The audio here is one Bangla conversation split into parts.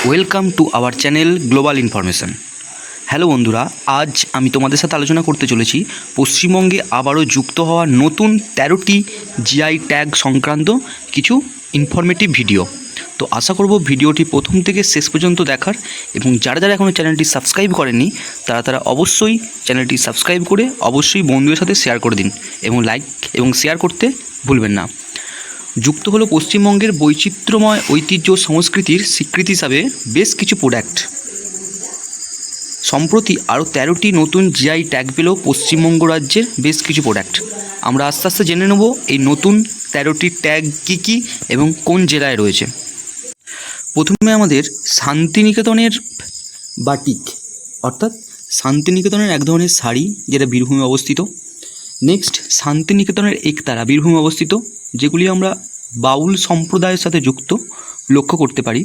Welcome to our channel global information. Hello বন্ধুরা, আজ আমি তোমাদের সাথে আলোচনা করতে চলেছি পশ্চিমবঙ্গে আবারও যুক্ত হওয়া নতুন 13টি জিআই ট্যাগ সংক্রান্ত কিছু ইনফরমেটিভ ভিডিও। তো আশা করব ভিডিওটি প্রথম থেকে শেষ পর্যন্ত দেখার, এবং যারা যারা এখনও চ্যানেলটি সাবস্ক্রাইব করেননি তারা অবশ্যই চ্যানেলটি সাবস্ক্রাইব করে অবশ্যই বন্ধুদের সাথে শেয়ার করে দিন, এবং লাইক এবং শেয়ার করতে ভুলবেন না। যুক্ত হলো পশ্চিমবঙ্গের বৈচিত্র্যময় ঐতিহ্য সংস্কৃতির স্বীকৃতি হিসাবে বেশ কিছু প্রোডাক্ট। সম্প্রতি আরও 13টি নতুন জিআই ট্যাগ পেল পশ্চিমবঙ্গ রাজ্যের বেশ কিছু প্রোডাক্ট। আমরা আস্তে আস্তে জেনে নেব এই নতুন 13টি ট্যাগ কী কী এবং কোন জেলায় রয়েছে। প্রথমে আমাদের শান্তিনিকেতনের বাটিক, অর্থাৎ শান্তিনিকেতনের এক ধরনের শাড়ি যেটা বীরভূমে অবস্থিত। নেক্সট শান্তিনিকেতনের একতারা, বীরভূমে অবস্থিত, যেগুলি আমরা বাউল সম্প্রদায়ের সাথে যুক্ত লক্ষ্য করতে পারি।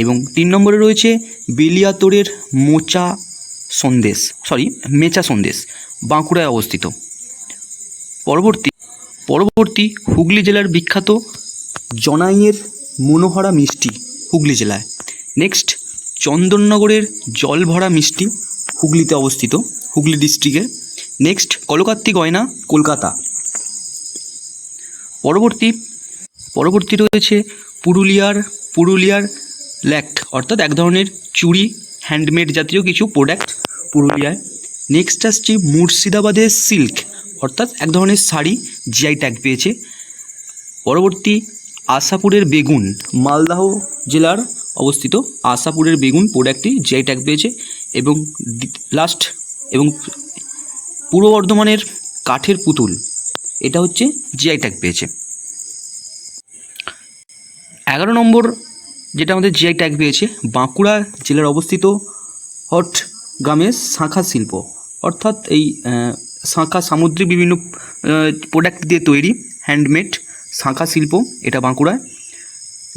এবং 3 নম্বরে রয়েছে বেলিয়াতোড়ের মেচা সন্দেশ, বাঁকুড়ায় অবস্থিত। পরবর্তী হুগলি জেলার বিখ্যাত জনাইয়ের মনোহরা মিষ্টি, হুগলি জেলায়। নেক্সট চন্দননগরের জল ভরা মিষ্টি, হুগলিতে অবস্থিত, হুগলি ডিস্ট্রিক্টে। নেক্সট কলকাত্তি গয়না, কলকাতা। পরবর্তী রয়েছে পুরুলিয়ার ল্যাক্ট, অর্থাৎ এক ধরনের চুড়ি, হ্যান্ডমেড জাতীয় কিছু প্রোডাক্ট পুরুলিয়ায়। নেক্সট আসছে মুর্শিদাবাদের সিল্ক, অর্থাৎ এক ধরনের শাড়ি, জিআই ট্যাগ পেয়েছে। পরবর্তী আশাপুরের বেগুন, মালদহ জেলার অবস্থিত আশাপুরের বেগুন প্রোডাক্টটি জিআই ট্যাগ পেয়েছে। এবং লাস্ট এবং পূর্ব বর্ধমানের কাঠের পুতুল, এটা হচ্ছে জিআই ট্যাগ পেয়েছে। 11 নম্বর যেটা আমাদের জিআই ট্যাগ পেয়েছে, বাঁকুড়া জেলার অবস্থিত হট গ্রামের শাঁখা শিল্প, অর্থাৎ এই শাঁখা সামুদ্রিক বিভিন্ন প্রোডাক্ট দিয়ে তৈরি হ্যান্ডমেড শাঁখা শিল্প, এটা বাঁকুড়ায়।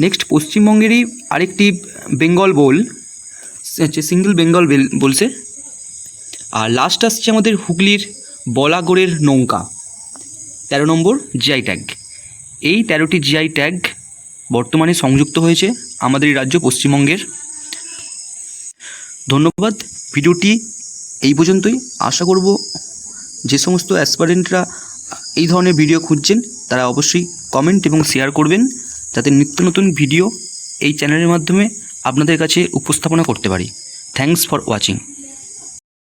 নেক্সট পশ্চিমবঙ্গেরই আরেকটি বেঙ্গল বোল হচ্ছে সিঙ্গেল বেঙ্গল বলছে। আর লাস্ট আসছে আমাদের হুগলির বলাগড়ের নৌকা, 13 নম্বর জিআই ট্যাগ। এই 13টি জিআই ট্যাগ বর্তমানে সংযুক্ত হয়েছে আমাদের এই রাজ্য পশ্চিমবঙ্গের। ধন্যবাদ। ভিডিওটি এই পর্যন্তই। আশা করব যে সমস্ত অ্যাসপারেন্টরা এই ধরনের ভিডিও খুঁজছেন তারা অবশ্যই কমেন্ট এবং শেয়ার করবেন, যাতে নিত্য নতুন ভিডিও এই চ্যানেলের মাধ্যমে আপনাদের কাছে উপস্থাপনা করতে পারি। Thanks for watching.